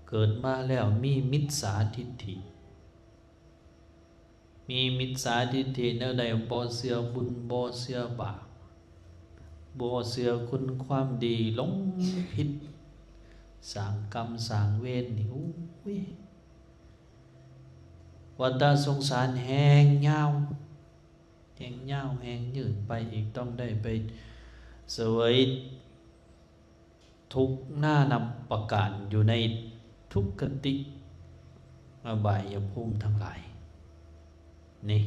เกิดมาแล้วมีมิจฉาทิฏฐิแนวใดบ่เชื่อบุญบ่เชื่อบาปบ่เชื่อคุณความดีหลงผิดสร้างกรรมสร้างเวรนี่วัฏสงสารแห้งยาวแห้งยืดไปอีกต้องได้ไปเสวยทุกหน้านับประการอยู่ในทุกขติอบายภูมิทั้งหลายนี่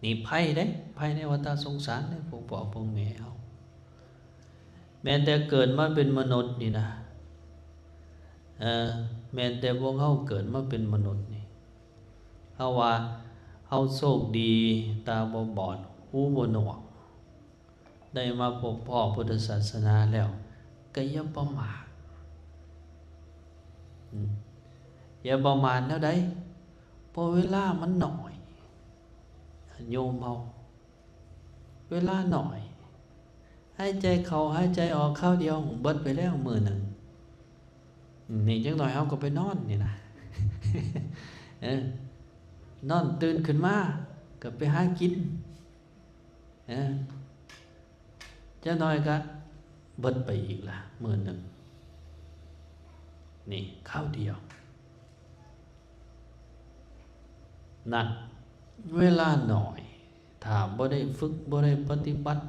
นี่ไพ่เด้ไพ่ในวัฏสงสารในพวกพ่อพวกแม่เอาแม้แต่เกิดมาเป็นมนุษย์นี่นะแม้แต่พวกเขาเกิดมาเป็นมนุษย์นี่เขาว่าเขาโชคดีตาบ่บอดหูบ่หนวกได้มาพบพ่อพุทธศาสนาแล้วก็อย่าประมาทอย่าประมาทแล้วได้เพราะเวลามันหน่อยโยมเอาเวลาหน่อยหายใจเข้าหายใจออกเข้าเดียวเบิดไปแล้วมื้อหนึ่งนี่จังหน่อยเขาก็ไปนอนนี่นะนอนตื่นขึ้นมาก็ไปหากินจังหน่อยก็เบิดไปอีกละมื้อหนึ่งนี่ข้าวเดียวนั่นเวลาหน่อยถ้าบ่ได้ฝึกบ่ได้ปฏิบัติ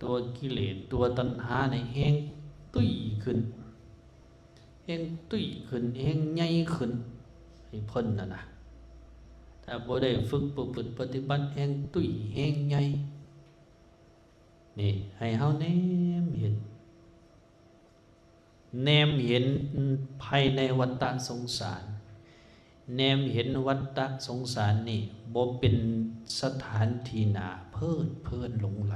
ตัวกิเลสตัวตัณหาในแห้งตุ้ยขึ้นแห้งตุ้ยขึ้นแห้งใหญ่ขึ้นให้พ้นนะถ้าบ่ได้ฝึกประพฤติปฏิบัติแห้งตุ้ยแห้งใหญ่นี่ให้เฮาแนมเห็นภายในวัฏสงสารแนมเห็นวัฏสงสารนี่บ่เป็นสถานที่น่าเพลินหลงไหล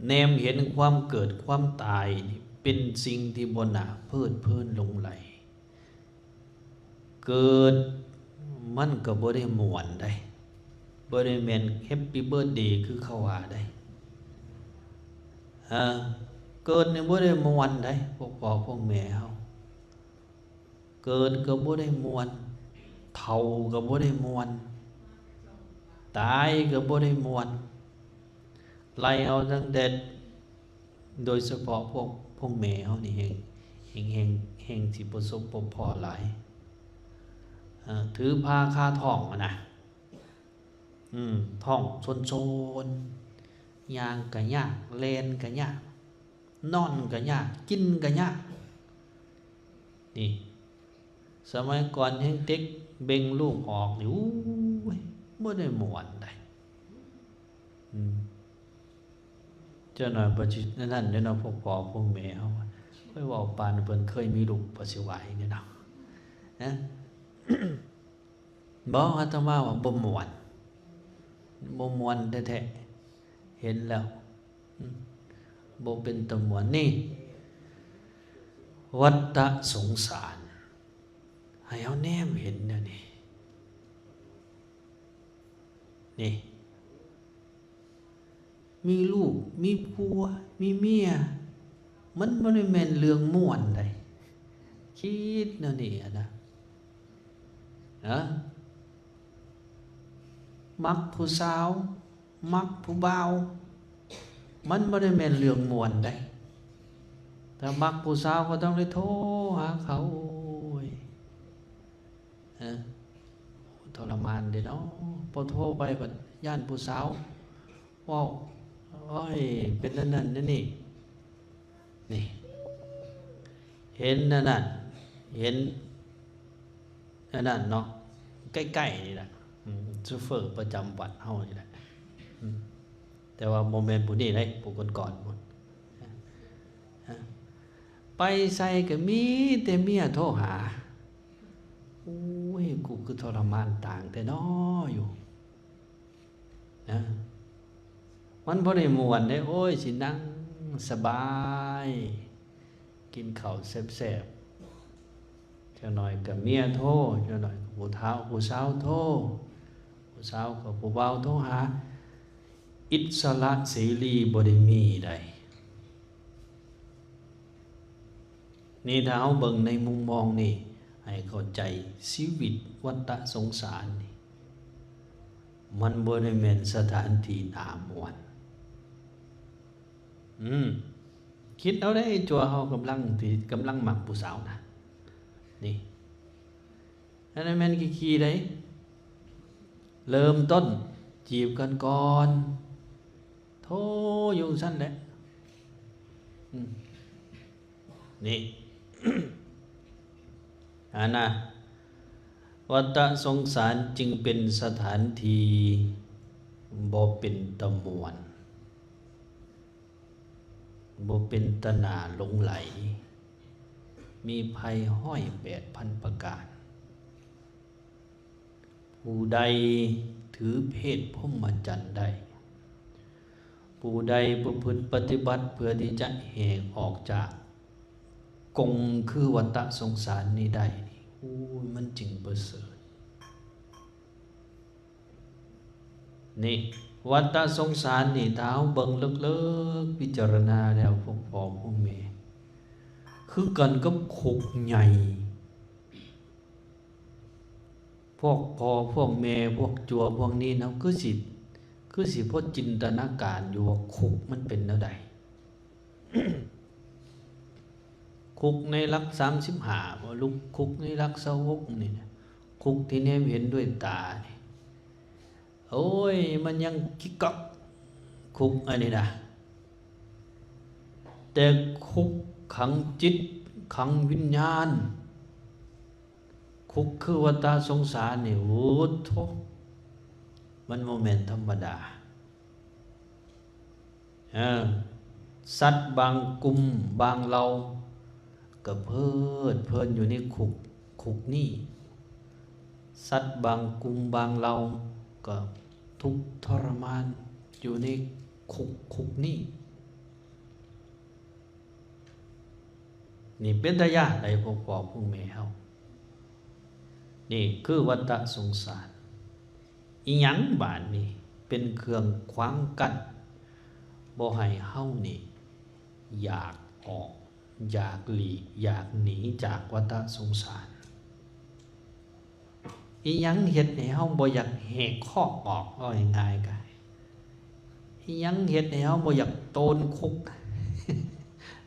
แนมเห็นความเกิดความตายนี่เป็นสิ่งที่บ่น่าเพลินหลงไหลเกิดมันก็บ่ได้ม่วนได้บ่ได้แม่นแฮปปี้เบิร์ธเดย์คือเขาว่าได้เกิดนี่บ่ได้ม่วนได้พวกพ่อพวกแม่เฮาเกิดก็บ่ได้ม่วนเฒ่าก็บ่ได้ม่วนตายก็บ่ได้ม่วนไล่เอาตั้งแต่โดยเฉพาะพวกแม่เฮานี่แห่งสิประสบพบพอหลายถือผ้าคาท้องนะท้องโซนย่างก็ยากเล่นก็ยากนอนก็ยากกินก็ยากนี่สมัยก่อนแห่งเด็กเบ่งลูกออกนี่บ่ได้ม่วนได้เจ้าหน่อยบ่สินั่นเด้อเนาะพวกพ่อพวกแม่เฮาค่อยเว้าปานเพิ่นเคยมีลูกบ่สิไหวเนี่ยเนาะนะบ่อาตมาว่าบ่ม่วนแท้ๆเห็นแล้วบ่เป็นตะม่วนนี่วัฏสงสารให้เอาแนมเห็นนะนี่มีลูกมีผัวมีเมียมันบ่ได้แม่นเรื่องม่วนใดคิดแนวนี้นะมักผู้สาวมักผู้บ่าวมันบ่ได้แม่นเรื่องม่วนใดถ้ามักผู้สาวก็ต้องได้โทรหาเขาทรมานเด้เนาะพอโทรไปบัดย่านผู้สาวว้าวโอ้ยเป็นนั่นนี่เห็นนั่นเห็นนั่นเนาะใกล้ๆนี่แหละซูเฟอร์ประจำวัดเฮานี่แหละแต่ว่าโมเมนต์ผู้นี้ได้ผู้ก่อนหมดไปใส่ก็มีแต่เมียโทรหาโอ้ยกูคือทรมานต่างแต่น้ออยู่นะมันบ่ได้ม่วนได้โอ้ยสินั่งสบายกินข้าวแซ่บๆเจ้าหน่อยกับเมียโทรเจ้าหน่อยกับผู้สาวโทรผู้สาวกับผู้บ่าวโทรหาอิสระเสรีบ่ได้มีใด นี่ถ้าเอาเบิ่งในมุมมองนี่ให้เข้าใจชีวิตวัฏสงสารนี่มันบ่ได้แม่นสถานที่น่ามวนคิดเอาได้จัวเฮากำลังหมักผู้สาวนะนี่อันนั้นแม่นขี้ๆได้เริ่มต้นจีบกันก่อนโทอยู่ซั่นแหละนี่ นะวัฏสงสารจึงเป็นสถานที่บ่เป็นตะมวนบ่เป็นตะนาหลงไหลมีภัยห้อย8,000ประการผู้ใดถือเพศพรหมจรรย์ได้ผู้ใดประพฤติปฏิบัติเพื่อที่จะแหกออกจากกงคือวัฏสงสารนี้ได้มันจึงประเสริฐนี่วัฏสงสารนี่ถ้าเอาเบิ่งลึกๆพิจารณาแล้วพวกพ่อพวกแม่คือกันกับคุกใหญ่พวกพ่อพวกแม่พวกจัวพวกนี้นะคือสิพอจินตนาการอยู่ว่าคุกมันเป็นแนวใด คุกในหลัก35บ่ลุกคุกในหลัก26นี่คุกที่แนมเห็นด้วยตานี่โอ้ยมันยังกิ๊กก๊อกคุกอันนี้นะแต่คุกขังจิตขังวิญญาณคุกคือวัฏสงสารนี่โอ้โธมันโมเมนต์ธรรมดาสัตว์บางกลุ่มบางเราก็เพลินอยู่ในคุกนี่สัตว์บางกลุ่มบางเราก็ทุกข์ทรมานอยู่ในคุกนี่นี่เป็นตาญาติใดพวกพ่อพวกแม่เฮานี่คือวัฏสงสารอีหยังบาดนี่เป็นเครื่องขวางกั้นบ่ให้เฮานี่อยากออกอยากหลีกอยากหนีจากวัฏสงสารอีหยังเฮ็ดให้เฮาบ่อยากแหกคอกออกเอาง่ายๆกันอีหยังเฮ็ดให้เฮาบ่อยากโตนคุก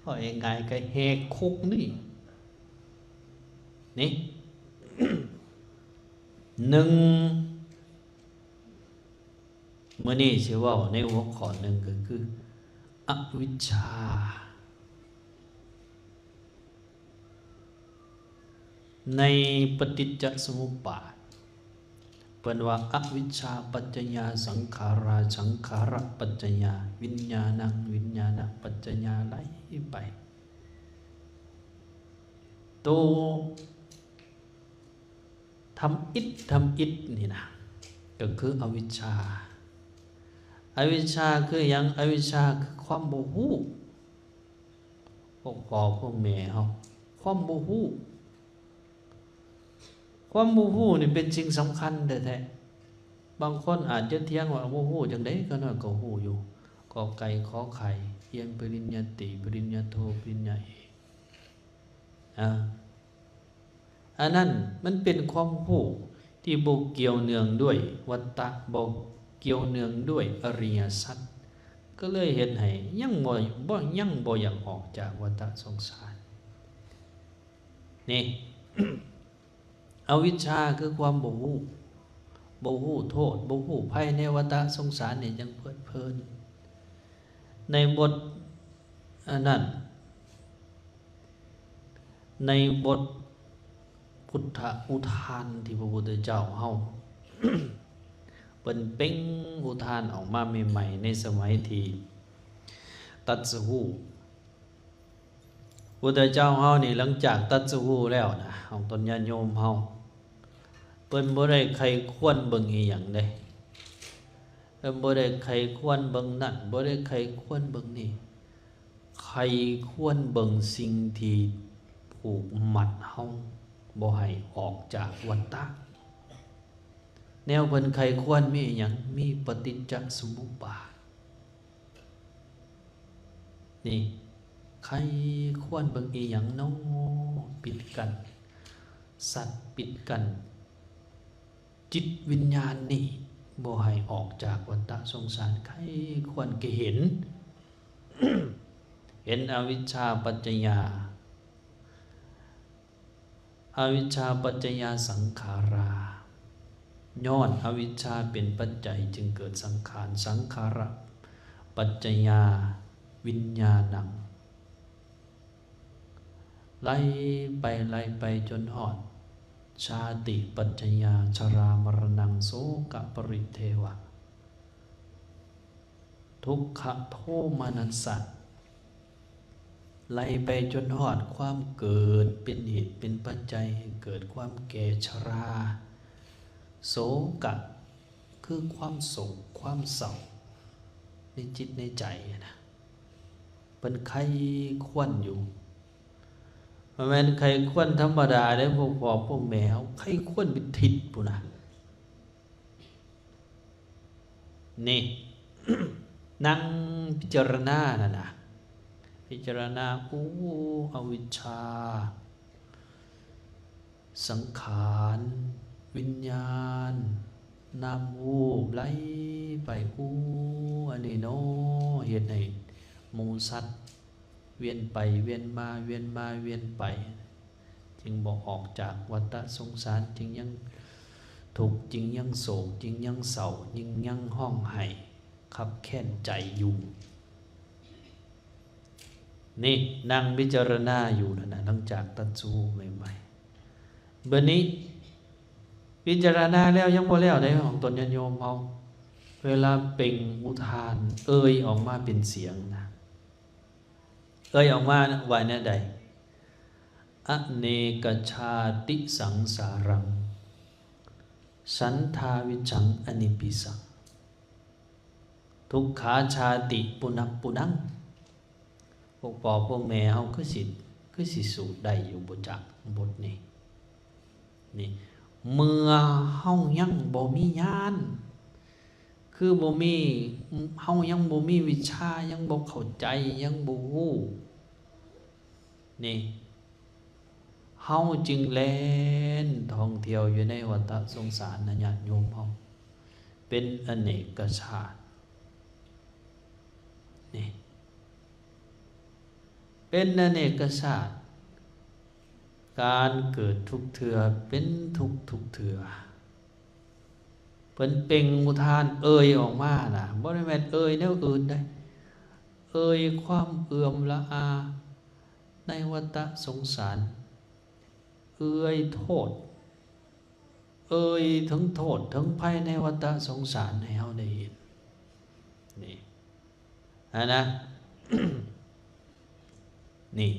เอาง่ายๆก็แหกคุกนี่ หนึ่งมื้อนี้สิเว้าในหัวข้อหนึ่งก็คืออวิชชาในปฏิจจสมุปบาทเปิ้นว่าอวิชชาปัจจยาสังขาราสังขารปัจจยาวิญญาณังวิญญาณปัจจยาไหลไปตัวทำอิฐนี่นะก็คืออวิชชาอวิชชาคือหยังอวิชชาคือความบ่ฮู้พวกพ่อพวกแม่เฮาความบ่ฮู้นี่เป็นสิ่งสำคัญแท้ๆบางคนอาจจะเถียงว่าบ่ฮู้จังได๋ก็น้อยก็ฮู้อยู่กอไก่ขอไข่เรียนปริญญาตรีปริญญาโทปริญญาเอกอันนั้นมันเป็นความรู้ที่บ่เกี่ยวเนื่องด้วยวัฏฏะบ่เกี่ยวเนื่องด้วยอริยสัจก็เลยเฮ็ดให้ยังบ่อยากออกจากวัฏสงสารนี่ อวิชชาคือความบ่ฮู้โทษบ่ฮู้ภัยในวัฏสงสารนี่ยังเพลินในบทอันนั้นในบทพุทธอุทานที่พระพุทธเจ้าเฮา เปิ้นเป่งอุทานออกมาใหม่ๆในสมัยที่ตัดสรู้พุทธเจ้าเฮานี่หลังจากตัดสรู้แล้วนะของตนญาติโยมเฮาเปิ้นบ่ได้ใครควรเบิ่งอีหยังเด้เพิ่นบ่ได้ใครควรเบิ่งนั่นบ่ได้ใครควรเบิ่งนี่ใครควรเบิ่งสิ่งที่ผูกมัดเฮาบ่ให้ออกจากวัฏฏะแนวเพิ่นใครควรมีหยังมีปฏิจจสมุปบาทนี่ ใครควรเบิ่งอีหยังน้อปิดกันสัตว์ปิดกันจิตวิญญาณนี่บ่ให้ออกจากวัฏสงสารใครควรจะเห็น เห็นอวิชชาปัจจยาอวิชชาปัจจยาสังขาราย้อนอวิชชาเป็นปัจจัยจึงเกิดสังขารสังขาระปัจจยาวิญญาณังไล่ไปจนหอดชาติปัจจยาชรามรณังโสกปริเทวะทุกขโทมนัสสะไล่ไปจนหอดความเกิดเป็นเหตุเป็นปัจจัยให้เกิดความแก่ชราโศกะคือความโศกความเศร้าในจิตในใจนะเป็นใครควรอยู่มันเป็นใครควรธรรมดาได้พวกพ่อพวกแม่เอาใครควรเป็นทิศปุ่นนะนี่ นั่งพิจารณานะพิจารณาอวิชชาสังขารวิญญาณนามรูปไหลไปอันนี้เนาะเหตุให้หมู่สัตว์เวียนไปเวียนมาเวียนมาเวียนไปจึงบอกออกจากวัฏสงสารจึงยังทุกข์จึงยังโศกจึงยังเศร้าจึงยังห้องไห้ขับแค้นใจอยู่นี่นั่งพิจารณาอยู่นะหลังจากตัดสู้ใหม่ๆเบอร์นี้พิจารณาแล้วยังบ่แล้วได้ของตนญาติโยมเอาเวลาเปล่งอุทานออกมาเป็นเสียงนะออกมาว่าเนี่ยใดอเนกชาติสังสารังสันทาวิจังอนิปิสังทุกขาชาติปุนังพวกพ่อพวกแม่เฮาคือสิสูดได้อยู่บ่จักบทนี้นี่เมื่อเฮายังบ่มีญาณคือบ่มีเฮายังบ่มีวิชายังบ่เข้าใจยังบ่ฮู้นี่เฮาจึงแล่นท่องเที่ยวอยู่ในวัฏสงสารนะญาติโยมเฮาเป็นอเนกชาตินี่เป็นอเนกชาติการเกิดทุกเถื่อเป็นทุกเถื่อเพิ่นเปล่งอุทานออกมาน่ะบ่ได้แม่นแนวอื่นได้ความเอื่อมละอาในวัฏสงสารโทษถึงโทษถึงภัยในวัฏสงสารให้เฮาได้เห็นนี่นะ นี่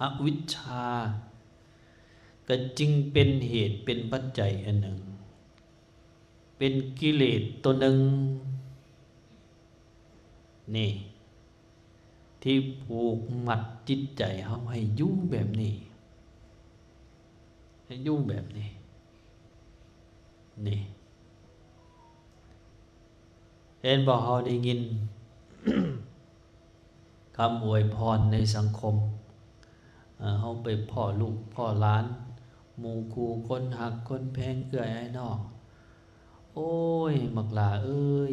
อวิชชาก็จึงเป็นเหตุเป็นปัจจัยอันหนึ่งเป็นกิเลสตัวหนึ่งนี่ที่ผูกมัดจิตใจเฮาให้อยู่แบบนี้ให้อยู่แบบนี้นี่เห็นบ่เฮาได้ยิน คำอวยพรในสังคมเฮาไปพ่อลูกพ่อหลานหมู่คู่คนหักคนแพงเอื้อไอ้น้องโอ้ยมักหลา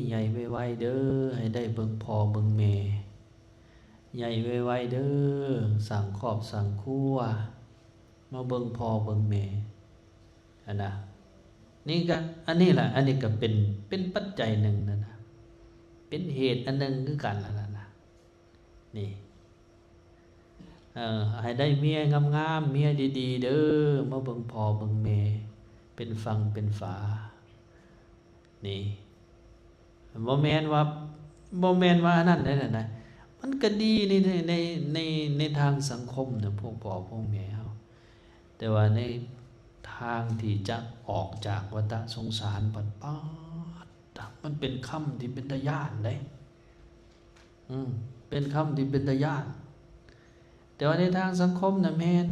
ใหญ่ไวๆเด้อให้ได้เบิ่งพ่อเบิ่งแม่ใหญ่ไวๆเด้อสั่งครอบสั่งครัวมาเบิ่งพ่อเบิ่งแม่นะนี่ก็อันนี้แหละอันนี้ก็เป็นปัจจัยหนึ่งนะเป็นเหตุอันหนึ่งคือกันล่ะนะนี่ให้ได้เมียงามๆเมียดีๆเด้อมาเบิ่งพ่อเบิ่งแม่เป็นฟังเป็นฝานี่บ่แม่นว่านั่นได้นะมันก็ดีในทางสังคมนะพวกพ่อพวกแม่เฮาแต่ว่าในทางที่จะออกจากวัฏสงสารปัดป๊าดมันเป็นคำที่เป็นตาย้านได้เป็นคำที่เป็นตาย้านแต่ว่าในทางสังคมนะแม่น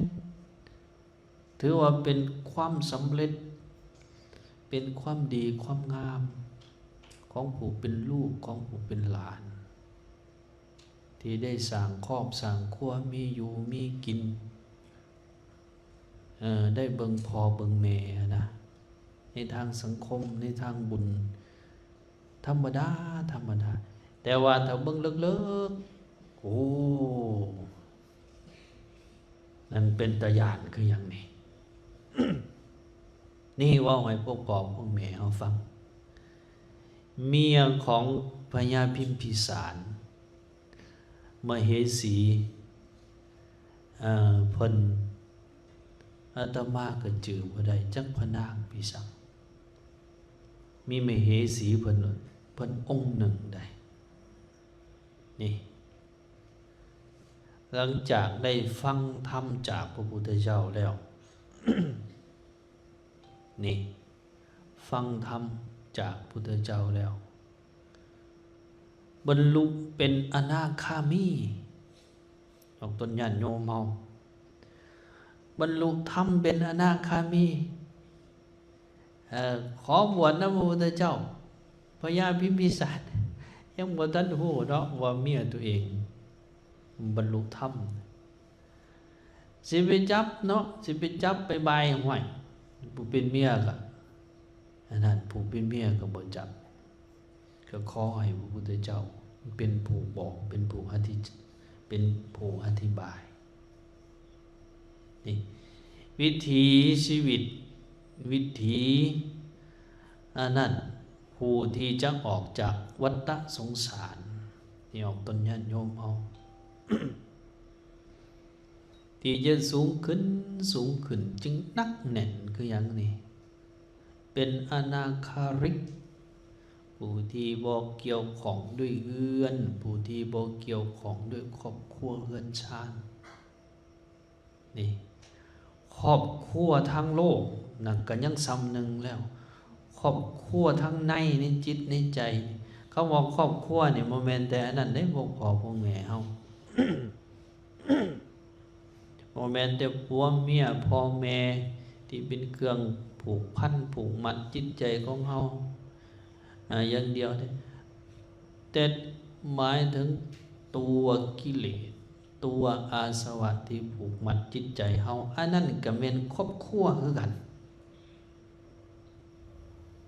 ถือว่าเป็นความสำเร็จเป็นความดีความงามของผู้เป็นลูกของผู้เป็นหลาน ที่ได้สร้างครอบสร้างครัวมีอยู่มีกินได้เบิ่งพ่อเบิ่งแม่นะในทางสังคมในทางบุญธรรมดาแต่ว่าถ้าเบิ่งเลิกๆโอ้นั่นเป็นตาญาณคืออย่างนี้ นี่ว่าให้พวกพ่อพวกแม่เฮาฟังเมียของพญาพิมพิสารมเหสีเพิ่นอาตมาก็จือบ่ได้จักพนางพิสังมีมเหสีเพิ่นองค์หนึ่งได้นี่หลังจากได้ฟังธรรมจากพระพุทธเจ้าแล้ว นี่ฟังธรรมจากพระพุทธเจ้าแล้วบรรลุเป็นอนาคามีออกต้นญาณโยมเฮาบรรลุธรรมเป็นอนาคามีขอบวชนะพระพุทธเจ้าพญาพิมพิสารยังบ่ทันฮู้เนาะว่าเมียตัวเองบรรลุธรรมสิไปจับเนาะสิไปจับไปบายห้วยผู้เป็นเมียก็อันนั้นผู้เป็นเมียก็บ่จับก็ขอให้พระพุทธเจ้าเป็นผู้บอกเป็นผู้อธิบายนี่วิถีชีวิตวิถีอันนั้นผู้ที่จะออกจากวัฏสงสารที่ออกต้นญาณโยมเอา ที่จะสูงขึ้นจึงนักแน่นคืออย่างนี้เป็นอนาคาริกผู้ที่บ่เกี่ยวของด้วยเฮือนผู้ที่บ่เกี่ยวของด้วยครอบครัวเฮือนชาตินี่ครอบครัวทางโลกนั่นก็ยังซ้ำหนึ่งแล้วครอบครัวทางในจิตในใจเขาบอกครอบครัวนี่บ่แม่นแต่อันนั้นได้พวกพ่อพวกแม่เฮา บ่แม่นแต่ผัวเมียพ่อแม่ที่เป็นเครื่องผูกพันผูกมัดจิตใจของเฮาอย่างเดียวแต่หมายถึงตัวกิเลสตัวอาสวะที่ผูกมัดจิตใจเฮาอันนั้นก็แม่นครอบครัวคือกัน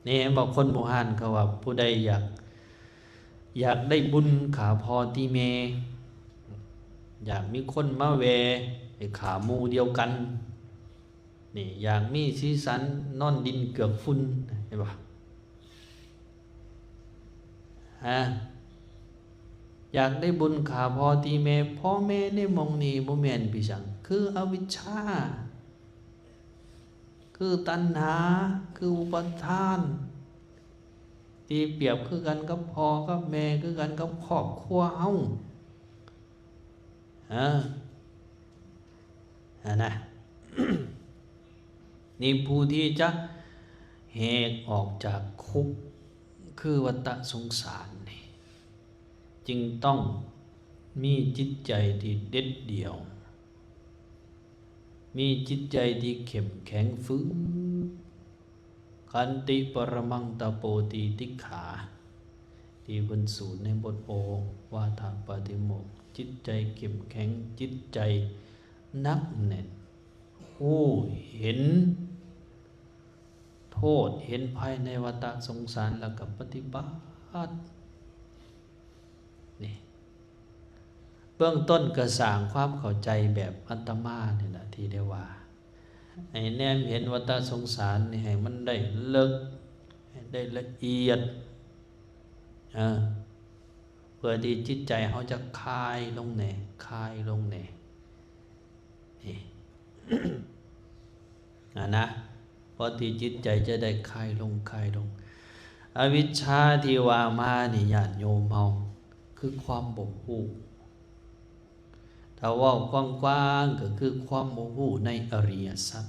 นี่บอกคนโบราณเขาว่าผู้ใดอยากได้บุญขาพอที่แม่อยากมีคนมาแวให้ขาหมู่เดียวกันนี่อยากมีสีสันนอนดินเกือกฝุ่นเห็นป่ะอยากได้บุญขาพอตีแม่พ่อแม่ในมองนี้บ่แม่นพี่จังคืออวิชชาคือตัณหาคืออุปทานที่เปรียบคือกันกับพ่อกับแม่คือกันกับครอบครัวเฮานะ นี่ผู้ที่จะแหกออกจากคุกคือวัฏสงสารนี่จึงต้องมีจิตใจที่เด็ดเดี่ยวมีจิตใจที่เข้มแข็งฟื้นขันติปรมังตโปติติขาที่บรรสูตรในบทโอวาทปาติโมกข์จิตใจเข้มแข็งจิตใจนักแน่นผู้เห็นโทษเห็นภัยในวัฏสงสารแล้วก็ปฏิบัตินี่เบื้องต้นก็สร้างความเข้าใจแบบอัตมาเนี่ยนะที่ได้ว่าให้แนมเห็นวัฏสงสารนี่ให้มันได้ลึกให้ได้ละเอียดเพื่อที่จิตใจเขาจะคลายลงแน่นี่ นะพอที่จิตใจจะได้คลายลงอวิชชาที่ว่ามานี่ญาติโยมเฮาคือความบ่ฮู้ถ้าเว้ากว้างๆก็คือความบ่ฮู้ในอริยสัจ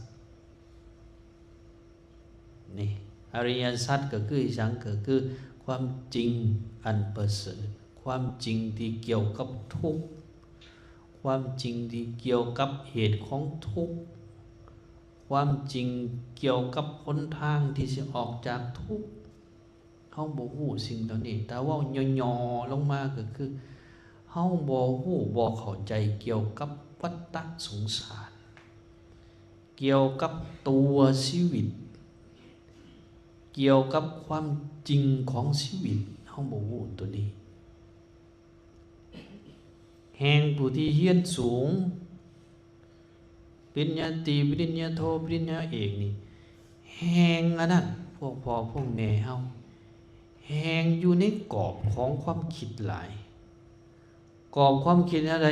นี่อริยสัจก็คือจังก็คือความจริงอันประเสริฐความจริงที่เกี่ยวกับทุกข์ความจริงที่เกี่ยวกับเหตุของทุกข์ความจริงเกี่ยวกับหนทางที่จะออกจากทุกข์เฮาบ่ฮู้สิ่งเหล่านี้แต่ว่าย่อๆลงมาก็คือ เฮาบ่ฮู้บ่เข้าใจเกี่ยวกับวัฏสงสารเกี่ยวกับตัวชีวิตเกี่ยวกับความจริงของชีวิตเฮาบ่ฮู้ตัวนี้แห่งผู้ที่เรียนสูงปริญญาตรีปริญญาโทปริญญาเอกนี่แห่งอันนั้นพวกพ่อพวกแม่เฮาแห่งอยู่ในกรอบของความคิดหลายกรอบความคิดอะไร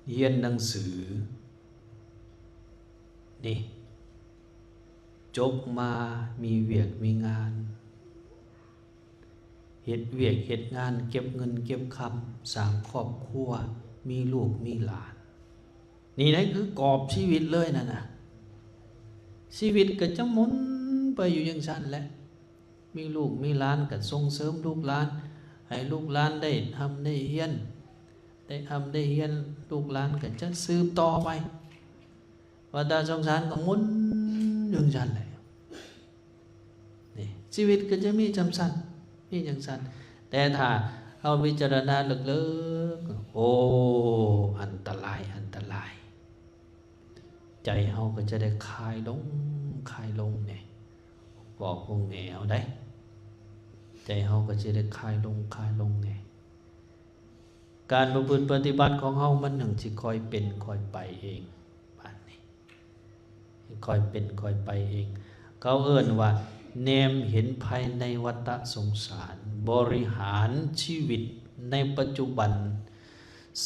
เรียนหนังสือนี่จบมามีเวียกมีงานเฮ็ดเวียกเฮ็ดงานเก็บเงินเก็บคำสร้างครอบครัวมีลูกมีหลานนี่นั่นคือกรอบชีวิตเลยนั่นน่ะชีวิตก็จะหมุนไปอยู่อย่างนั้นแหละมีลูกมีหลานก็ส่งเสริมลูกหลานให้ลูกหลานได้ทำได้เรียนได้ทำได้เรียนลูกหลานก็จะสืบต่อไปวัฏสงสารก็หมุนอยู่อย่างนั้นแหละนี่ชีวิตก็จะมีจำสั้นมีอย่างสั้นแต่ถ้าเอาพิจารณาลึกๆโอ้อันตรายอันตรายใจเฮาก็จะได้คลายลงเนี่ยบอกพวกแนวได้ใจเฮาก็จะได้คลายลงเนี่ยการประพฤติปฏิบัติของเฮามันหนึ่งสิค่อยเป็นค่อยไปเองบ้านนี้ค่อยเป็นค่อยไปเองเขาเอิ้นว่าแนมเห็นภายในวัฏสงสารบริหารชีวิตในปัจจุบัน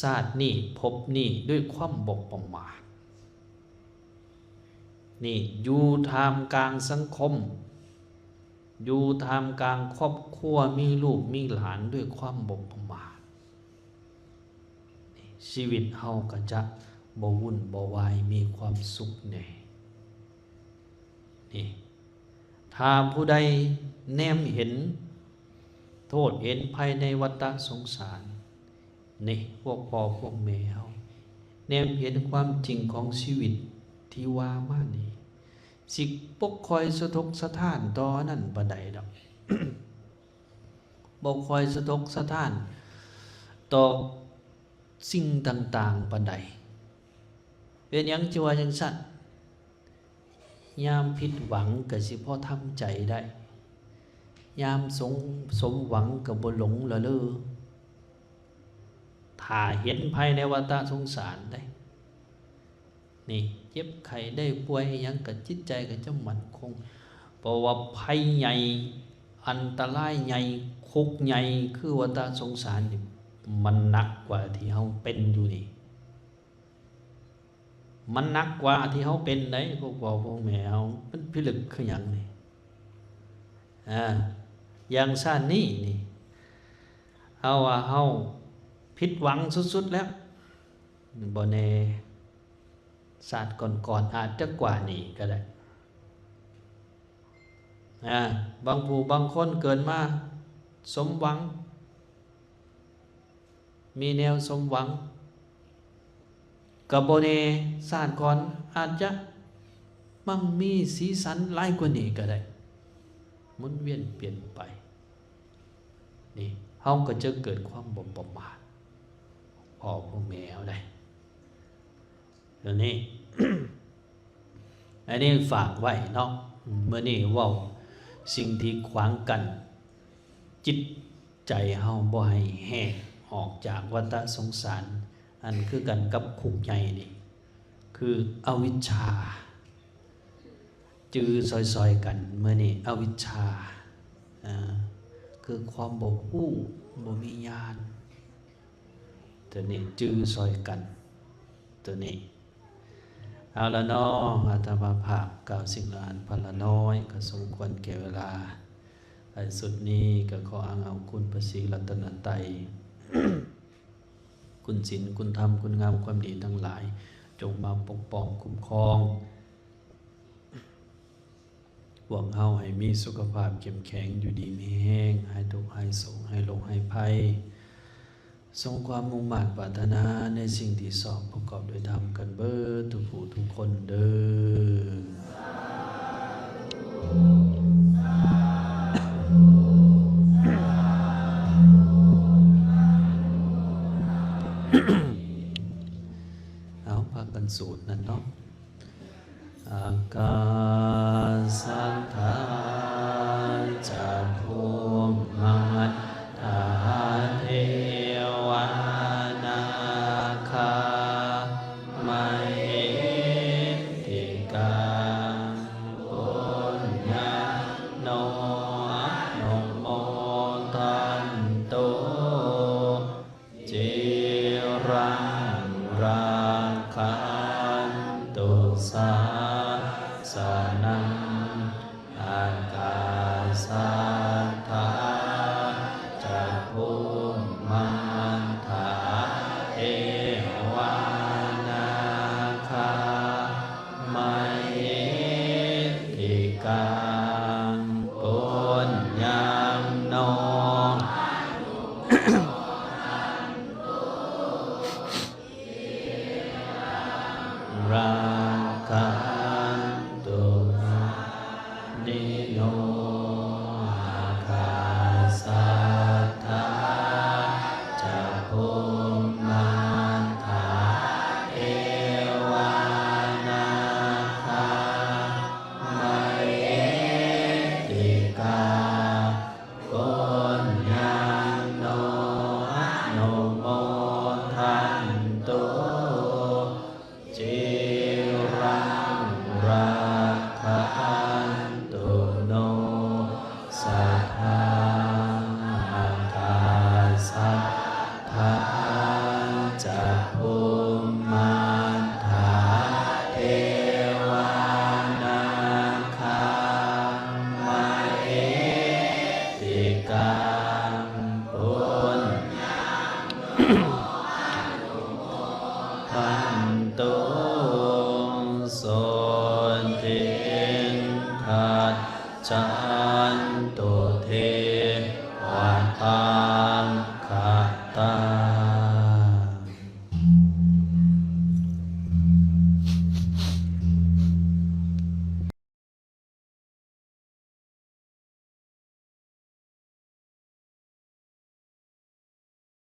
ชาตินี้ภพนี้ด้วยความบกประมาทนี่อยู่ท่ามกลางสังคมอยู่ท่ามกลางครอบครัวมีลูกมีหลานด้วยความบกประมาทชีวิตเฮาก็จะบ่วุ่นบ่วายมีความสุขแน่นี่ถ้าผู้ใดแนมเห็นโทษเห็นภายในวัฏสงสารนี่พวกพ่อพวกแม่เฮาแนมเห็นความจริงของชีวิตที่ว่ามานี่สิปกคอยสะทกสะท้านต่อนั่นบ่ได้ดอก บ่คอยสะทกสะท้านต่อสิ่งต่างๆปานใดเป็นหยังจะว่าจังซั่นยามผิดหวังก็สิพอทำใจได้ยามสมหวังก็บ่หลงละเลอถ้าเห็นภายในวัฏสงสารได้นี่เจ็บไข้ได้ป่วยหยังก็จิตใจก็จะมั่นคงเพราะว่าภัยใหญ่อันตรายใหญ่คุกใหญ่คือวัฏสงสารนี่มันหนักกว่าที่เฮาเป็นอยู่นี่มันหนักกว่าที่เฮาเป็นได้พวกพ่อพวกแม่เฮามันพิลึกคือหยังนี่อย่างชาตินี้นี่เฮาว่าเฮาผิดหวังสุดๆแล้วบ่แน่ชาติก่อนๆอาจจะกว่านี้ก็ได้บางผู้บางคนเกิดมาสมหวังมีแนวสมหวังกับบ่แน่ชาติก่อนอาจจะมั่งมีสีสันหลายกว่านี้ก็ได้หมุนเวียนเปลี่ยนไปนี่เฮาก็จะเกิดความบ่ประมาทพ่อพวกแม่เอาได้เดี๋ยวนี้ อันนี้ฝากไว้เนาะเมื่อนี้เว้าสิ่งที่ขวางกันจิตใจเฮาบ่ให้แหกออกจากวัฏสงสารอันคือกันกับคุกใหญ่นี่คืออวิชชาจือซอยๆกันเมื่อนี้อวิชชาคือความบ่ฮู้บ่มีญาณตัวนี้จือซอยกันตัวนี้เอาละเนาะอาตมาภาพกล่าวสิ่งละอันพละน้อยก็สมควรแก่เวลาในสุดนี้ก็ขออ้างเอาคุณพระศรีรัตนตรัย คุณศีลคุณธรรมคุณงามความดีทั้งหลายจงมาปกป้องคุ้มครองหวังเฮาให้มีสุขภาพเข้มแข็งอยู่ดีมีแห้งให้ทุกข์ให้โศกให้โรคให้ภัยทรงความมุ่งมั่นปรารถนาในสิ่งที่สอบประกอบโดยธรรมกันเบิดทุกผู้ทุกคนเด้อ เอาพักกันสูตรนั่นเนาะอากาสัทธาจักขุมัตตาเทวานาคาไมติกาปุญญาโนโนโมทันโตจิรังราคันตุสาสนังอากาสัทธาจักขุมัตถาเทวานาคาไมติกาปุญญาโนราคันตุนิโนอาคาสัทธาจักขุมัตถาเทวานาคาไมติกาปุญญาโนโนโมทันโตจิรังราคันตุโนสัทธาอากาสัทธาจักขุมัตถาเทวานาคาไมติกาปุญพันตุโสติขัดจันตุเทวทังคตัง